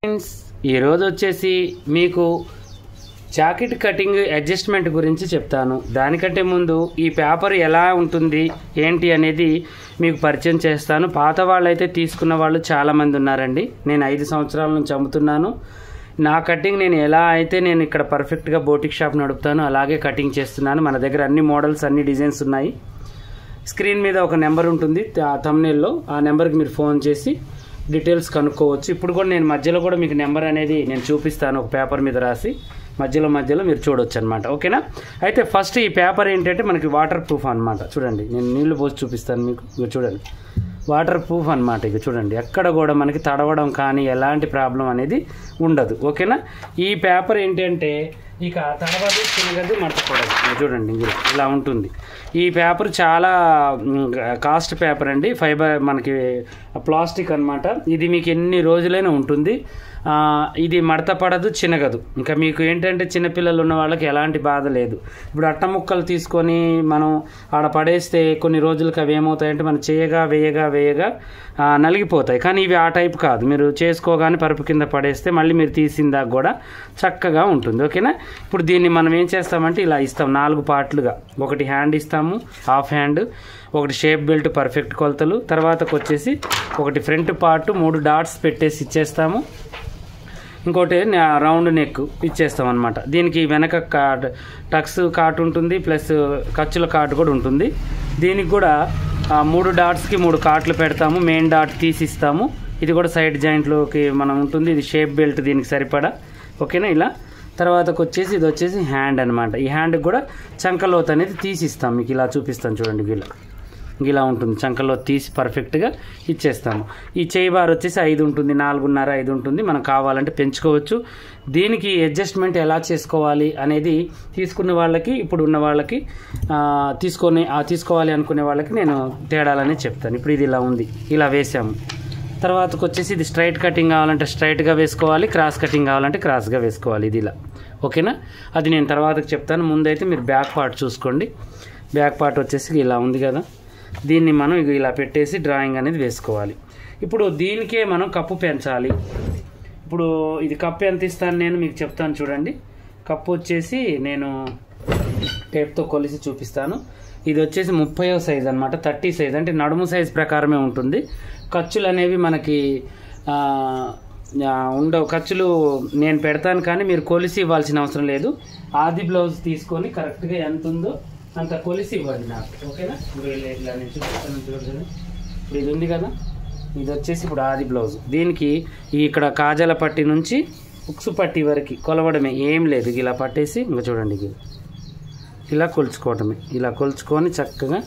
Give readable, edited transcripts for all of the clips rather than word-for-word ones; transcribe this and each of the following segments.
Friends ఈరోజు వచ్చేసి మీకు జాకెట్ కటింగ్ అడ్జస్ట్మెంట్ గురించి చెప్తాను. దానికంటే ముందు ఈ పేపర్ ఎలా ఉంటుంది ఏంటి అనేది మీకు పరిచయం చేస్తాను. పాత వాళ్ళైతే తీసుకున్న వాళ్ళు చాలామంది ఉన్నారండి. నేను 5 సంవత్సరాల నుంచి అమ్ముతున్నాను. నా కటింగ్ నేను ఎలా అయితే నేను ఇక్కడ పర్ఫెక్ట్గా బోటిక్ షాప్ నడుపుతాను అలాగే కటింగ్ చేస్తున్నాను. మన దగ్గర అన్ని మోడల్స్ అన్ని డిజైన్స్ ఉన్నాయి. స్క్రీన్ మీద ఒక నెంబర్ ఉంటుంది థంబ్నెయిల్లో, ఆ నెంబర్కి మీరు ఫోన్ చేసి డీటెయిల్స్ కనుక్కోవచ్చు. ఇప్పుడు కూడా నేను మధ్యలో కూడా మీకు నెంబర్ అనేది నేను చూపిస్తాను, ఒక పేపర్ మీద రాసి మధ్యలో మీరు చూడొచ్చు అనమాట. ఓకేనా? అయితే ఫస్ట్ ఈ పేపర్ ఏంటంటే మనకి వాటర్ ప్రూఫ్ అనమాట. చూడండి, నేను నీళ్లు పోసి చూపిస్తాను మీకు. ఇక చూడండి, వాటర్ ప్రూఫ్ అనమాట. ఇక చూడండి, ఎక్కడ కూడా మనకి తడవడం కానీ ఎలాంటి ప్రాబ్లం అనేది ఉండదు. ఓకేనా? ఈ పేపర్ ఏంటంటే ఇక తడవదు, చిన్నగదు, మడతకూడదు. చూడండి, ఇలా ఉంటుంది. ఈ పేపర్ చాలా కాస్ట్ పేపర్ అండి. ఫైబర్ మనకి ప్లాస్టిక్ అనమాట. ఇది మీకు ఎన్ని రోజులైనా ఉంటుంది. ఇది మడత పడదు, చిన్నగదు. ఇంకా మీకు ఏంటంటే చిన్నపిల్లలు ఉన్న వాళ్ళకి ఎలాంటి బాధ లేదు. ఇప్పుడు అట్ట ముక్కలు తీసుకొని మనం ఆడ పడేస్తే కొన్ని రోజులకి అవి ఏమవుతాయంటే మనం వేయగా నలిగిపోతాయి. కానీ ఇవి ఆ టైప్ కాదు. మీరు చేసుకోగానే పరుపు కింద పడేస్తే మళ్ళీ మీరు తీసిందాక కూడా చక్కగా ఉంటుంది. ఓకేనా? ఇప్పుడు దీన్ని మనం ఏం చేస్తామంటే ఇలా ఇస్తాం 4 పార్ట్లుగా. ఒకటి హ్యాండ్ ఇస్తాము, హాఫ్ హ్యాండ్, ఒకటి షేప్ బెల్ట్ పర్ఫెక్ట్ కొలతలు, తర్వాతకు వచ్చేసి ఒకటి ఫ్రంట్ పార్ట్ 3 డాట్స్ పెట్టేసి ఇచ్చేస్తాము. ఇంకోటి రౌండ్ నెక్ ఇచ్చేస్తాం అనమాట. దీనికి వెనక టక్స్ కాట్ ఉంటుంది, ప్లస్ ఖర్చుల కాట్ కూడా ఉంటుంది. దీనికి కూడా 3 డాట్స్కి 3 కాట్లు పెడతాము. మెయిన్ డాట్ తీసిస్తాము. ఇది కూడా సైడ్ జాయింట్లోకి మనం ఉంటుంది. ఇది షేప్ బెల్ట్ దీనికి సరిపడా. ఓకేనా? ఇలా తర్వాతకు వచ్చేసి ఇది వచ్చేసి హ్యాండ్ అనమాట. ఈ హ్యాండ్కి కూడా చంకలోత్ అనేది తీసిస్తాం. మీకు ఇలా చూపిస్తాను చూడండి. ఇలా ఉంటుంది. చంకలో తీసి పర్ఫెక్ట్గా ఇచ్చేస్తాము. ఈ చేయి బార్ వచ్చేసి 5 ఉంటుంది, 4.5, 5 ఉంటుంది. మనం కావాలంటే పెంచుకోవచ్చు. దీనికి అడ్జస్ట్మెంట్ ఎలా చేసుకోవాలి అనేది తీసుకున్న వాళ్ళకి, ఇప్పుడు ఉన్న వాళ్ళకి, తీసుకోవాలి అనుకునే వాళ్ళకి నేను తేడాలని చెప్తాను. ఇప్పుడు ఇది ఇలా ఉంది, ఇలా వేసాము. తర్వాతకు వచ్చేసి ఇది స్ట్రైట్ కటింగ్ కావాలంటే స్ట్రైట్గా వేసుకోవాలి, క్రాస్ కటింగ్ కావాలంటే క్రాస్గా వేసుకోవాలి. ఇది ఇలా. ఓకేనా? అది నేను తర్వాతకు చెప్తాను. ముందైతే మీరు బ్యాక్ పార్ట్ చూసుకోండి. బ్యాక్ పార్ట్ వచ్చేసి ఇలా ఉంది కదా, దీన్ని మనం ఇలా పెట్టేసి డ్రాయింగ్ అనేది వేసుకోవాలి. ఇప్పుడు దీనికే మనం కప్పు పెంచాలి. ఇప్పుడు ఇది కప్పు ఎంత ఇస్తాను నేను మీకు చెప్తాను చూడండి. కప్పు వచ్చేసి నేను టేప్తో కొలిసి చూపిస్తాను. ఇది వచ్చేసి 30వ సైజ్ అనమాట. 30 సైజ్ అంటే నడుము సైజ్ ప్రకారమే ఉంటుంది. ఖర్చులు అనేవి మనకి ఉండవు. ఖర్చులు నేను పెడతాను కానీ మీరు కొలిసి ఇవ్వాల్సిన అవసరం లేదు. ఆది బ్లౌజ్ తీసుకొని కరెక్ట్గా ఎంత ఉందో అంత కొలిసి ఇవ్వండి నాకు. ఓకేనా? ఇలా నేను చూపిస్తాను చూడండి. ఇప్పుడు ఇది ఉంది కదా, ఇది వచ్చేసి ఇప్పుడు ఆది బ్లౌజ్. దీనికి ఇక్కడ కాజల పట్టి నుంచి ఉక్సు పట్టి వరకు కొలవడమే, ఏం లేదు. ఇలా పట్టేసి ఇంకా చూడండి, ఇలా కొలుచుకోవడమే. ఇలా కొలుచుకొని చక్కగా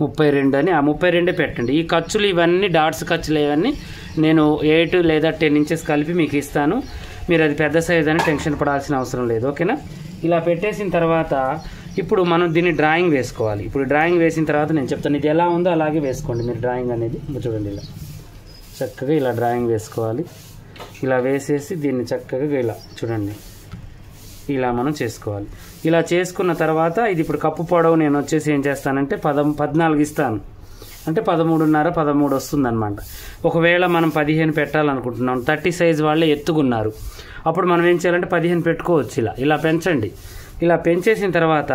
32 అని ఆ 32 పెట్టండి. ఈ ఖర్చులు ఇవన్నీ డాట్స్ ఖర్చులు ఇవన్నీ నేను 8 లేదా 10 ఇంచెస్ కలిపి మీకు ఇస్తాను. మీరు అది పెద్ద సైజ్ అని టెన్షన్ పడాల్సిన అవసరం లేదు. ఓకేనా? ఇలా పెట్టేసిన తర్వాత ఇప్పుడు మనం దీన్ని డ్రాయింగ్ వేసుకోవాలి. ఇప్పుడు డ్రాయింగ్ వేసిన తర్వాత నేను చెప్తాను. ఇది ఎలా ఉందో అలాగే వేసుకోండి మీరు డ్రాయింగ్ అనేది. చూడండి, ఇలా చక్కగా ఇలా డ్రాయింగ్ వేసుకోవాలి. ఇలా వేసేసి దీన్ని చక్కగా ఇలా చూడండి, ఇలా మనం చేసుకోవాలి. ఇలా చేసుకున్న తర్వాత ఇది ఇప్పుడు కప్పు పొడవు నేను వచ్చేసి ఏం చేస్తానంటే 14 ఇస్తాను. అంటే 13.5, 13 వస్తుందన్నమాట. ఒకవేళ మనం 15 పెట్టాలనుకుంటున్నాం, 30 సైజ్ వాళ్ళే ఎత్తుకున్నారు, అప్పుడు మనం ఏం చేయాలంటే 15 పెట్టుకోవచ్చు. ఇలా పెంచండి. ఇలా పెంచేసిన తర్వాత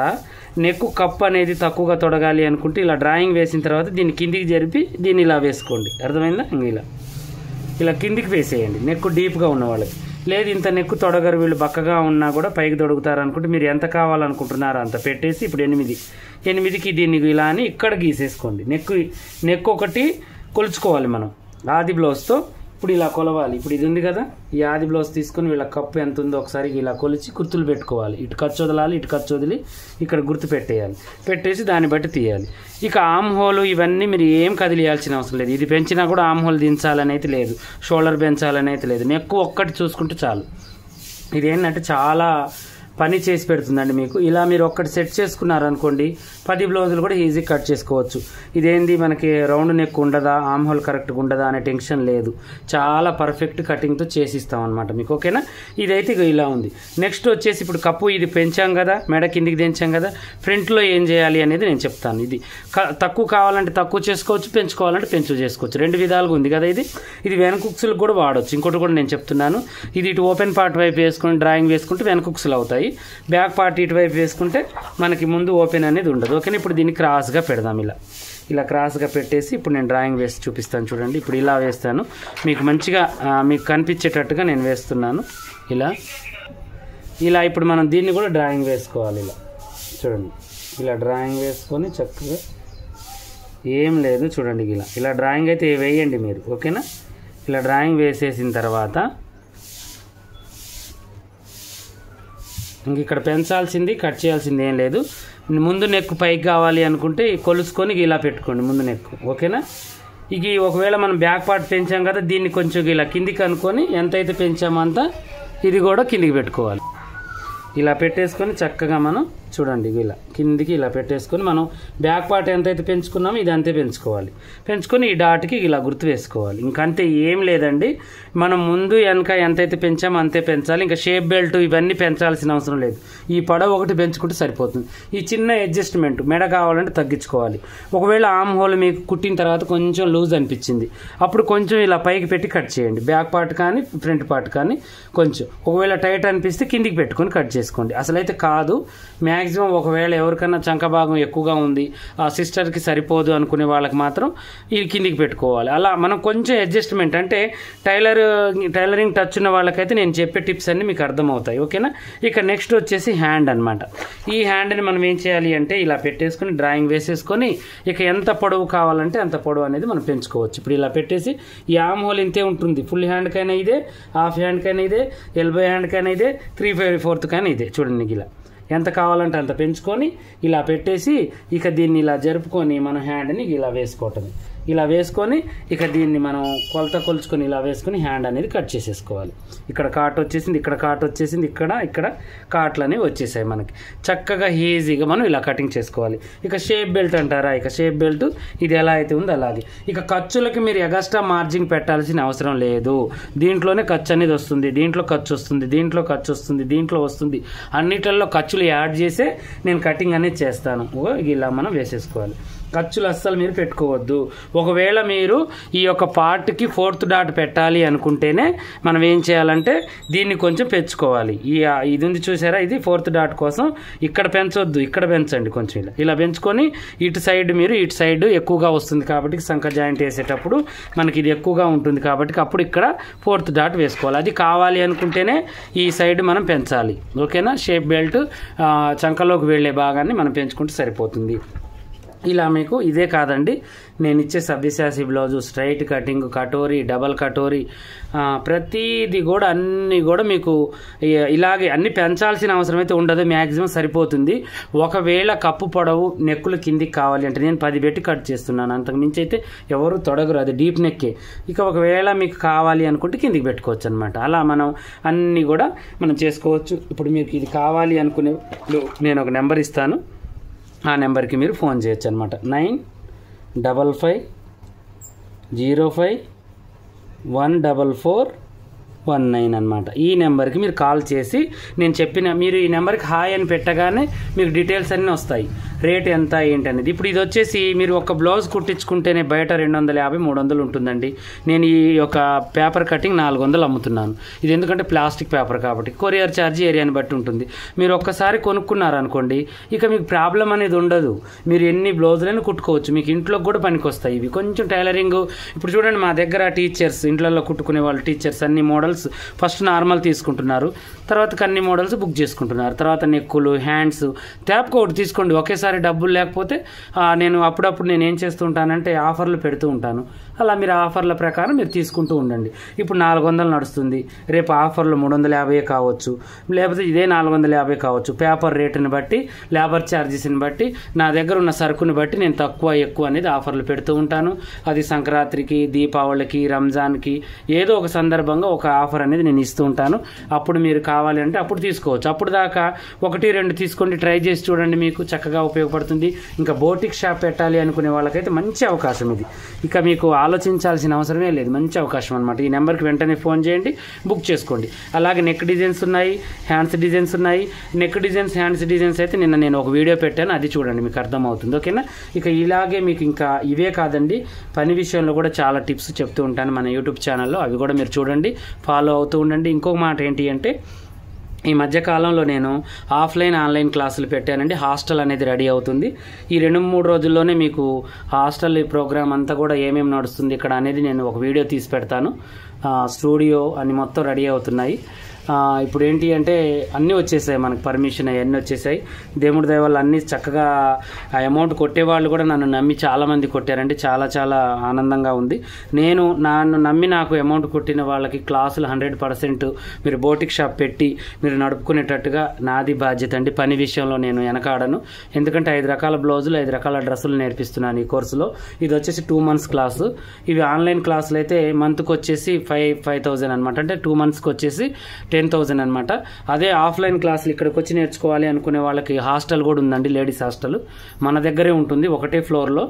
నెక్కు కప్పు అనేది తక్కువగా తొడగాలి అనుకుంటే ఇలా డ్రాయింగ్ వేసిన తర్వాత దీన్ని కిందికి జరిపి దీన్ని ఇలా వేసుకోండి. అర్థమైందా? ఇలా కిందికి వేసేయండి. నెక్కు డీప్గా ఉన్న వాళ్ళకి. లేదు ఇంత నెక్కు తొడగరు, వీళ్ళు బక్కగా ఉన్నా కూడా పైకి తొడుగుతారు అనుకుంటే మీరు ఎంత కావాలనుకుంటున్నారో అంత పెట్టేసి ఇప్పుడు 8కి దీన్ని ఇలా అని ఇక్కడ గీసేసుకోండి. నెక్కు ఒకటి కొలుచుకోవాలి మనం ఆది బ్లౌజ్తో. ఇప్పుడు ఇలా కొలవాలి. ఇప్పుడు ఇది ఉంది కదా, ఈ ఆది బ్లౌజ్ తీసుకుని వీళ్ళ కప్పు ఎంత ఉందో ఒకసారి ఇలా కొలిచి గుర్తులు పెట్టుకోవాలి. ఇటు ఖర్చు వదలాలి, ఇటు ఖర్చు వదిలి ఇక్కడ గుర్తు పెట్టేయాలి. పెట్టేసి దాన్ని బట్టి తీయాలి. ఇక ఆమ్ హోల్ ఇవన్నీ మీరు ఏం కదిలియాల్సిన అవసరం లేదు. ఇది పెంచినా కూడా ఆమ్ హోల్ దించాలని అయితే లేదు, షోల్డర్ పెంచాలని అయితే లేదు. నెక్కు ఒక్కటి చూసుకుంటే చాలు. ఇదేంటంటే చాలా పని చేసి పెడుతుందండి మీకు. ఇలా మీరు ఒక్కటి సెట్ చేసుకున్నారనుకోండి 10 బ్లౌజులు కూడా ఈజీ కట్ చేసుకోవచ్చు. ఇదేంది మనకి రౌండ్ నెక్ ఉండదా, ఆమ్ హోల్ కరెక్ట్గా ఉండదా అనే టెన్షన్ లేదు. చాలా పర్ఫెక్ట్ కటింగ్తో చేసిస్తాం అనమాట మీకు. ఓకేనా, ఇదైతే ఇలా ఉంది. నెక్స్ట్ వచ్చేసి ఇప్పుడు కప్పు ఇది పెంచాం కదా, మెడ కిందికి దించాం కదా, ఫ్రంట్లో ఏం చేయాలి అనేది నేను చెప్తాను. ఇది తక్కువ కావాలంటే తక్కువ చేసుకోవచ్చు, పెంచుకోవాలంటే పెంచు చేసుకోవచ్చు. 2 విధాలుగా ఉంది కదా. ఇది వెనక కుక్స్లకు కూడా వాడవచ్చు. ఇంకోటి కూడా నేను చెప్తున్నాను, ఇది ఇటు ఓపెన్ పార్ట్ వైపు వేసుకుని డ్రాయింగ్ వేసుకుంటే వెనక కుక్స్లు అవుతాయి. బ్యాక్ పార్ట్ ఇటు వైపు వేసుకుంటే మనకి ముందు ఓపెన్ అనేది ఉండదు. ఓకేనా, ఇప్పుడు దీన్ని క్రాస్గా పెడదాం. ఇలా క్రాస్గా పెట్టేసి ఇప్పుడు నేను డ్రాయింగ్ వేసి చూపిస్తాను చూడండి. ఇప్పుడు ఇలా వేస్తాను, మీకు మంచిగా మీకు కనిపించేటట్టుగా నేను వేస్తున్నాను. ఇలా ఇప్పుడు మనం దీన్ని కూడా డ్రాయింగ్ వేసుకోవాలి. ఇలా చూడండి, ఇలా డ్రాయింగ్ వేసుకొని చక్కగా ఏం లేదు చూడండి. ఇలా డ్రాయింగ్ అయితే వేయండి మీరు. ఓకేనా, ఇలా డ్రాయింగ్ వేసేసిన తర్వాత ఇంక ఇక్కడ పెంచాల్సింది కట్ చేయాల్సింది ఏం లేదు. ముందు నెక్ పైకి కావాలి అనుకుంటే కొలుసుకొని ఇలా పెట్టుకోండి ముందు నెక్. ఓకేనా, ఇక ఒకవేళ మనం బ్యాక్ పార్ట్ పెంచాం కదా, దీన్ని కొంచెం ఇలా కిందికి అనుకొని ఎంతైతే పెంచామో అంత ఇది కూడా కిందికి పెట్టుకోవాలి. ఇలా పెట్టేసుకొని చక్కగా మనం చూడండి ఇలా కిందికి ఇలా పెట్టేసుకొని మనం బ్యాక్ పార్ట్ ఎంతైతే పెంచుకున్నామో ఇది అంతే పెంచుకొని ఈ డాట్కి ఇలా గుర్తు వేసుకోవాలి. ఇంకంతే, ఏం లేదండి. మనం ముందు వెనక ఎంతైతే పెంచామో అంతే పెంచాలి. ఇంకా షేప్ బెల్ట్ ఇవన్నీ పెంచాల్సిన అవసరం లేదు. ఈ పొడవు ఒకటి పెంచుకుంటే సరిపోతుంది. ఈ చిన్న అడ్జస్ట్మెంట్ మెడ కావాలంటే తగ్గించుకోవాలి. ఒకవేళ ఆమ్ హోల్ మీకు కుట్టిన తర్వాత కొంచెం లూజ్ అనిపించింది, అప్పుడు కొంచెం ఇలా పైకి పెట్టి కట్ చేయండి. బ్యాక్ పార్ట్ కానీ ఫ్రంట్ పార్ట్ కానీ కొంచెం. ఒకవేళ టైట్ అనిపిస్తే కిందికి పెట్టుకొని కట్ చేసుకోండి. అసలైతే కాదు, మ్యాక్సిమం ఒకవేళ ఎవరికైనా చంక భాగం ఎక్కువగా ఉంది, ఆ సిస్టర్కి సరిపోదు అనుకునే వాళ్ళకి మాత్రం ఇది కిందికి పెట్టుకోవాలి. అలా మనం కొంచెం అడ్జస్ట్మెంట్ అంటే టైలరింగ్ టచ్ ఉన్న వాళ్ళకైతే నేను చెప్పే టిప్స్ అన్నీ మీకు అర్థమవుతాయి. ఓకేనా, ఇక నెక్స్ట్ వచ్చేసి హ్యాండ్ అనమాట. ఈ హ్యాండ్ని మనం ఏం చేయాలి అంటే ఇలా పెట్టేసుకొని డ్రాయింగ్ వేసేసుకొని ఇక ఎంత పొడవు కావాలంటే అంత పొడవు అనేది మనం పెంచుకోవచ్చు. ఇప్పుడు ఇలా పెట్టేసి ఈ ఆమ్ హోల్ ఇంతే ఉంటుంది. ఫుల్ హ్యాండ్కైనా ఇదే, హాఫ్ హ్యాండ్కైనా ఇదే, ఎల్బో హ్యాండ్కైనా ఇదే, 3/4 కైనా ఇదే. చూడండి, ఇలా ఎంత కావాలంటే అంత పెంచుకొని ఇలా పెట్టేసి ఇక దీన్ని ఇలా జరుపుకొని మన హ్యాండ్ని ఇలా వేసుకోవటం. ఇలా వేసుకొని ఇక దీన్ని మనం కొలుచుకొని ఇలా వేసుకొని హ్యాండ్ అనేది కట్ చేసేసుకోవాలి. ఇక్కడ కాట్ వచ్చేసింది, ఇక్కడ కాట్ వచ్చేసింది, ఇక్కడ కాట్లు అనేవి వచ్చేసాయి మనకి. చక్కగా ఈజీగా మనం ఇలా కటింగ్ చేసుకోవాలి. ఇక షేప్ బెల్ట్ అంటారా, ఇక షేప్ బెల్ట్ ఇది ఎలా అయితే ఉందో అలాగే. ఇక ఖర్చులకి మీరు ఎగస్ట్రా మార్జిన్ పెట్టాల్సిన అవసరం లేదు. దీంట్లోనే ఖర్చు అనేది వస్తుంది, దీంట్లో ఖర్చు వస్తుంది, దీంట్లో ఖర్చు వస్తుంది, దీంట్లో వస్తుంది. అన్నిటిల్లో ఖర్చులు యాడ్ చేసే నేను కటింగ్ అనేది చేస్తాను. ఇలా మనం వేసేసుకోవాలి. ఖర్చులు అస్సలు మీరు పెట్టుకోవద్దు. ఒకవేళ మీరు ఈ యొక్క పార్ట్కి 4th డాట్ పెట్టాలి అనుకుంటేనే మనం ఏం చేయాలంటే దీన్ని కొంచెం పెంచుకోవాలి. ఇది ఉంది చూసారా, ఇది 4th డాట్ కోసం. ఇక్కడ పెంచొద్దు, ఇక్కడ పెంచండి కొంచెం. ఇలా పెంచుకొని ఇటు సైడ్ ఎక్కువగా వస్తుంది కాబట్టి సంక జాయింట్ వేసేటప్పుడు మనకి ఇది ఎక్కువగా ఉంటుంది కాబట్టి అప్పుడు ఇక్కడ 4th డాట్ వేసుకోవాలి. అది కావాలి అనుకుంటేనే ఈ సైడ్ మనం పెంచాలి. ఓకేనా, షేప్ బెల్ట్ చంకలోకి వెళ్ళే భాగాన్ని మనం పెంచుకుంటే సరిపోతుంది. ఇలా మీకు ఇదే కాదండి, నేను ఇచ్చే Savyasachi blouse, straight cutting, katori, double katori, ప్రతిదీ కూడా అన్నీ కూడా మీకు ఇలాగే అన్ని పెంచాల్సిన అవసరం అయితే ఉండదు. మ్యాక్సిమం సరిపోతుంది. ఒకవేళ కప్పు పొడవు నెక్కులు కిందికి కావాలి అంటే నేను 10 పెట్టి కట్ చేస్తున్నాను. అంతకు మించి అయితే ఎవరు తొడగరు, అది డీప్ నెక్కే. ఇక ఒకవేళ మీకు కావాలి అనుకుంటే కిందికి పెట్టుకోవచ్చు అనమాట. అలా మనం అన్నీ కూడా మనం చేసుకోవచ్చు. ఇప్పుడు మీకు ఇది కావాలి అనుకునే నేను ఒక నెంబర్ ఇస్తాను, ఆ నెంబర్కి మీరు ఫోన్ చేయొచ్చు అనమాట. 955051419 అనమాట. ఈ నెంబర్కి మీరు కాల్ చేసి మీరు ఈ నెంబర్కి హాయ్ అని పెట్టగానే మీకు డీటెయిల్స్ అన్నీ వస్తాయి. రేట్ ఎంత ఏంటి అనేది. ఇప్పుడు ఇది వచ్చేసి మీరు ఒక బ్లౌజ్ కుట్టించుకుంటేనే బయట 250-300 ఉంటుందండి. నేను ఈ యొక్క పేపర్ కటింగ్ 400 అమ్ముతున్నాను. ఇది ఎందుకంటే ప్లాస్టిక్ పేపర్ కాబట్టి. కొరియర్ ఛార్జ్ ఏరియాని బట్టి ఉంటుంది. మీరు ఒక్కసారి కొనుక్కున్నారనుకోండి ఇక మీకు ప్రాబ్లం అనేది ఉండదు. మీరు ఎన్ని బ్లౌజులైనా కుట్టుకోవచ్చు. మీకు ఇంట్లో కూడా పనికి వస్తాయి ఇవి. కొంచెం టైలరింగ్ ఇప్పుడు చూడండి, మా దగ్గర టీచర్స్, ఇంట్లలో కుట్టుకునే వాళ్ళు టీచర్స్ అన్ని మోడల్స్ ఫస్ట్ నార్మల్ తీసుకుంటున్నారు, తర్వాత అన్ని మోడల్స్ బుక్ చేసుకుంటున్నారు, తర్వాత నెక్కులు, హ్యాండ్స్, ట్యాప్కి ఒకటి తీసుకోండి. ఒకేసారి ఒక్కొక్కసారి డబ్బులు లేకపోతే నేను అప్పుడప్పుడు నేను ఏం చేస్తుంటానంటే ఆఫర్లు పెడుతూ ఉంటాను. అలా మీరు ఆఫర్ల ప్రకారం మీరు తీసుకుంటూ ఉండండి. ఇప్పుడు 400 నడుస్తుంది, రేపు ఆఫర్లు 350 కావచ్చు, లేకపోతే ఇదే 450 కావచ్చు. పేపర్ రేటుని బట్టి, లేబర్ ఛార్జెస్ని బట్టి, నా దగ్గర ఉన్న సరుకుని బట్టి నేను తక్కువ ఎక్కువ అనేది ఆఫర్లు పెడుతూ ఉంటాను. అది సంక్రాంతికి, దీపావళికి, రంజాన్కి ఏదో ఒక సందర్భంగా ఒక ఆఫర్ అనేది నేను ఇస్తూ ఉంటాను. అప్పుడు మీరు కావాలి అంటే అప్పుడు తీసుకోవచ్చు. అప్పుడు దాకా 1-2 తీసుకోండి, ట్రై చేసి చూడండి, మీకు చక్కగా ఉపయోగపడుతుంది. ఇంకా బోటిక్ షాప్ పెట్టాలి అనుకునే వాళ్ళకైతే మంచి అవకాశం ఇది. ఇక మీకు ఆలోచించాల్సిన అవసరమే లేదు, మంచి అవకాశం అనమాట. ఈ నెంబర్కి వెంటనే ఫోన్ చేయండి, బుక్ చేసుకోండి. అలాగే నెక్ డిజైన్స్ ఉన్నాయి, హ్యాండ్స్ డిజైన్స్ ఉన్నాయి. నెక్ డిజైన్స్, హ్యాండ్స్ డిజైన్స్ అయితే నిన్న నేను ఒక వీడియో పెట్టాను, అది చూడండి, మీకు అర్థమవుతుంది. ఓకేనా? ఇక ఇలాగే మీకు ఇంకా ఇవే కాదండి, పని విషయంలో కూడా చాలా టిప్స్ చెప్తూ ఉంటాను మన యూట్యూబ్ ఛానల్లో, అవి కూడా మీరు చూడండి, ఫాలో అవుతూ ఉండండి. ఇంకొక మాట ఏంటి అంటే, ఈ మధ్యకాలంలో నేను ఆఫ్లైన్ ఆన్లైన్ క్లాసులు పెట్టానండి. హాస్టల్ అనేది రెడీ అవుతుంది. ఈ 2-3 రోజుల్లోనే మీకు హాస్టల్ ప్రోగ్రామ్ అంతా కూడా ఏమేమి నడుస్తుంది ఇక్కడ అనేది నేను ఒక వీడియో తీసి పెడతాను. స్టూడియో అని మొత్తం రెడీ అవుతున్నాయి. ఇప్పుడు ఏంటి అంటే అన్నీ వచ్చేసాయి, మనకు పర్మిషన్ అవన్నీ వచ్చేసాయి. దేవుడి దయ వల్ల అన్నీ చక్కగా ఆ అమౌంట్ కొట్టేవాళ్ళు కూడా నన్ను నమ్మి చాలామంది కొట్టారండి. చాలా చాలా ఆనందంగా ఉంది. నన్ను నమ్మి నాకు అమౌంట్ కొట్టిన వాళ్ళకి క్లాసులు 100% మీరు బోటిక్ షాప్ పెట్టి మీరు నడుపుకునేటట్టుగా నాది బాధ్యత అండి. పని విషయంలో నేను వెనకాడను. ఎందుకంటే 5 రకాల బ్లౌజులు, 5 రకాల డ్రెస్సులు నేర్పిస్తున్నాను ఈ కోర్సులో. ఇది వచ్చేసి 2 months క్లాసు. ఇవి ఆన్లైన్ క్లాసులు అయితే మంత్కి వచ్చేసి 5,000 అనమాట. అంటే 2 monthsకి వచ్చేసి 10,000 అనమాట. అదే ఆఫ్లైన్ క్లాసులు ఇక్కడికి వచ్చి నేర్చుకోవాలి అనుకునే వాళ్ళకి హాస్టల్ కూడా ఉందండి, లేడీస్ హాస్టల్ మన దగ్గరే ఉంటుంది. ఒకటే ఫ్లోర్లో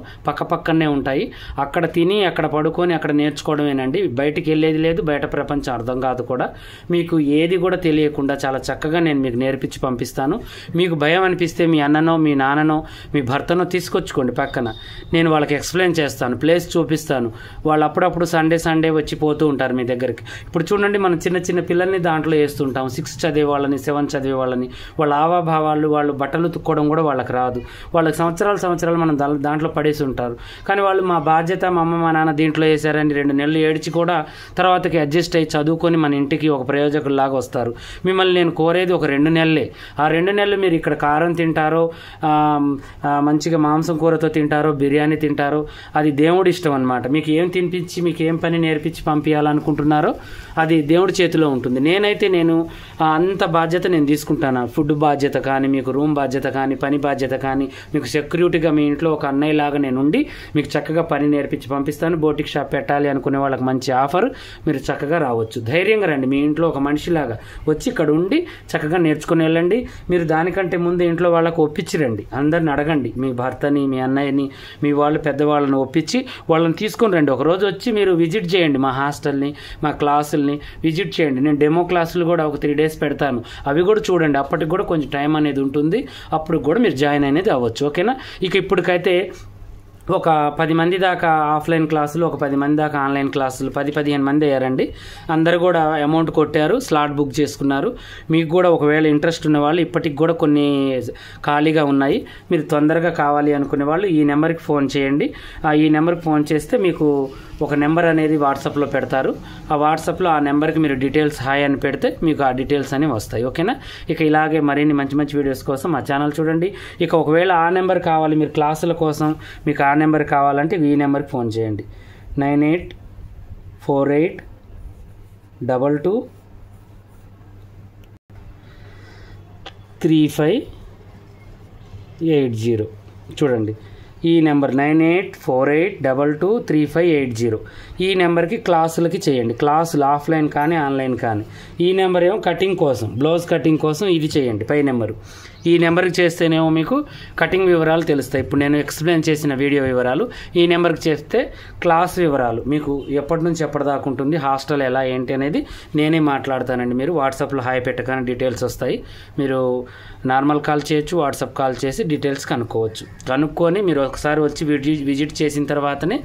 పక్కనే ఉంటాయి. అక్కడ తిని అక్కడ పడుకొని అక్కడ నేర్చుకోవడమేనండి. బయటికి వెళ్ళేది లేదు, బయట ప్రపంచం అర్థం కాదు కూడా. మీకు ఏది కూడా తెలియకుండా చాలా చక్కగా నేను మీకు నేర్పించి పంపిస్తాను. మీకు భయం అనిపిస్తే మీ అన్ననో, మీ నాన్ననో, మీ భర్తనో తీసుకొచ్చుకోండి పక్కన. నేను వాళ్ళకి ఎక్స్ప్లెయిన్ చేస్తాను, ప్లేస్ చూపిస్తాను. వాళ్ళు అప్పుడప్పుడు సండే వచ్చి పోతూ ఉంటారు మీ దగ్గరికి. ఇప్పుడు చూడండి, మనం చిన్న పిల్లల్ని దాంట్లో వేస్తుంటాం. 6 చదివే వాళ్ళని, 7 చదివే వాళ్ళని. వాళ్ళ ఆవాభావాలు, వాళ్ళు బట్టలు తుక్కోవడం కూడా వాళ్ళకి రాదు. వాళ్ళకి సంవత్సరాలు మనం దాంట్లో పడేసి ఉంటారు. కానీ వాళ్ళు మా బాధ్యత, మా అమ్మ మా నాన్న దీంట్లో వేశారని 2 నెలలు ఏడ్చి కూడా తర్వాతకి అడ్జస్ట్ అయ్యి చదువుకొని మన ఇంటికి ఒక ప్రయోజకుల్లాగా వస్తారు. మిమ్మల్ని నేను కోరేది ఒక 2 నెలలే. ఆ 2 నెలలు మీరు ఇక్కడ కారం తింటారో, మంచిగా మాంసం కూరతో తింటారో, బిర్యానీ తింటారో, అది దేవుడి ఇష్టం అనమాట. మీకు ఏం తినిపించి, మీకు ఏం పని నేర్పించి పంపించాలనుకుంటున్నారో అది దేవుడి చేతిలో ఉంటుంది. నేను అంత బాధ్యత నేను తీసుకుంటాను. ఫుడ్ బాధ్యత కానీ, మీకు రూమ్ బాధ్యత కానీ, పని బాధ్యత కానీ, మీకు సెక్యూరిటీగా మీ ఇంట్లో ఒక అన్నయ్యలాగా నేను ఉండి మీకు చక్కగా పని నేర్పించి పంపిస్తాను. బోటిక్ షాప్ పెట్టాలి అనుకునే వాళ్ళకి మంచి ఆఫర్, మీరు చక్కగా రావచ్చు. ధైర్యంగా రండి, మీ ఇంట్లో ఒక మనిషిలాగా వచ్చి ఇక్కడ ఉండి చక్కగా నేర్చుకుని వెళ్ళండి. మీరు దానికంటే ముందు ఇంట్లో వాళ్ళకు ఒప్పించి రండి, అందరిని అడగండి. మీ భర్తని, మీ అన్నయ్యని, మీ వాళ్ళు పెద్దవాళ్ళని ఒప్పించి వాళ్ళని తీసుకొని రండి. ఒకరోజు వచ్చి మీరు విజిట్ చేయండి మా హాస్టల్ని, మా క్లాసుల్ని విజిట్ చేయండి. నేను డెమో క్లాసులు కూడా ఒక 3 days పెడతాను, అవి కూడా చూడండి. అప్పటికి కూడా కొంచెం టైం అనేది ఉంటుంది, అప్పుడు కూడా మీరు జాయిన్ అనేది అవ్వచ్చు. ఓకేనా? ఇక ఇప్పటికైతే ఒక 10 మంది దాకా ఆఫ్లైన్ క్లాసులు, ఒక 10 మంది దాకా ఆన్లైన్ క్లాసులు, 10-15 మంది అయ్యారండి. అందరు కూడా అమౌంట్ కొట్టారు, స్లాట్ బుక్ చేసుకున్నారు. మీకు కూడా ఒకవేళ ఇంట్రెస్ట్ ఉన్న వాళ్ళు ఇప్పటికి కూడా కొన్ని ఖాళీగా ఉన్నాయి. మీరు తొందరగా కావాలి అనుకునే వాళ్ళు ఈ నెంబర్కి ఫోన్ చేయండి. ఈ నెంబర్కి ఫోన్ చేస్తే మీకు ఒక నెంబర్ అనేది వాట్సాప్లో పెడతారు. ఆ వాట్సాప్లో ఆ నెంబర్కి మీరు డీటెయిల్స్ హాయ్ అని పెడితే మీకు ఆ డీటెయిల్స్ అనేవి వస్తాయి. ఓకేనా? ఇక ఇలాగే మరిన్ని మంచి వీడియోస్ కోసం మా ఛానల్ చూడండి. ఇక ఒకవేళ ఆ నెంబర్ కావాలి, మీరు క్లాసుల కోసం మీకు ఆ నెంబర్ కావాలంటే ఈ నెంబర్కి ఫోన్ చేయండి. 9848223580. చూడండి, ఈ నెంబర్ 9848223580. ఈ నెంబర్కి క్లాసులకి చేయండి. క్లాసులు ఆఫ్లైన్ కానీ ఆన్లైన్ కానీ. ఈ నెంబర్ ఏమో కటింగ్ కోసం, బ్లౌజ్ కటింగ్ కోసం ఇది చేయండి. పై నెంబరు ఈ నెంబర్కి చేస్తేనేమో మీకు కటింగ్ వివరాలు తెలుస్తాయి. ఇప్పుడు నేను ఎక్స్ప్లెయిన్ చేసిన వీడియో వివరాలు. ఈ నెంబర్కి చేస్తే క్లాస్ వివరాలు మీకు ఎప్పటి నుంచి ఎప్పటిదాకా ఉంటుంది, హాస్టల్ ఎలా ఏంటి అనేది నేనే మాట్లాడతానండి. మీరు వాట్సాప్లో హాయ్ పెట్టగానే డీటెయిల్స్ వస్తాయి. మీరు నార్మల్ కాల్ చేయొచ్చు, వాట్సాప్ కాల్ చేసి డీటెయిల్స్ కనుక్కొని మీరు ఒకసారి వచ్చి విజిట్ చేసిన తర్వాతనే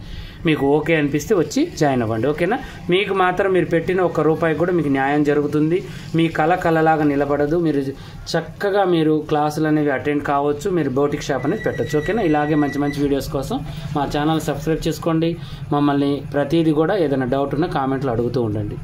మీకు ఓకే అనిపిస్తే వచ్చి జాయిన్ అవ్వండి. ఓకేనా? మీకు మాత్రం మీరు పెట్టిన ₹1 కూడా మీకు న్యాయం జరుగుతుంది. మీ కళలాగా నిలబడదు. మీరు చక్కగా మీరు క్లాసులు అనేవి అటెండ్ కావచ్చు. మీరు బోటిక్ షాప్ అనేది పెట్టచ్చు. ఓకేనా? ఇలాగే మంచి వీడియోస్ కోసం మా ఛానల్ సబ్స్క్రైబ్ చేసుకోండి. మమ్మల్ని ప్రతిదీ కూడా ఏదైనా డౌట్ ఉన్నా కామెంట్లో అడుగుతూ ఉండండి.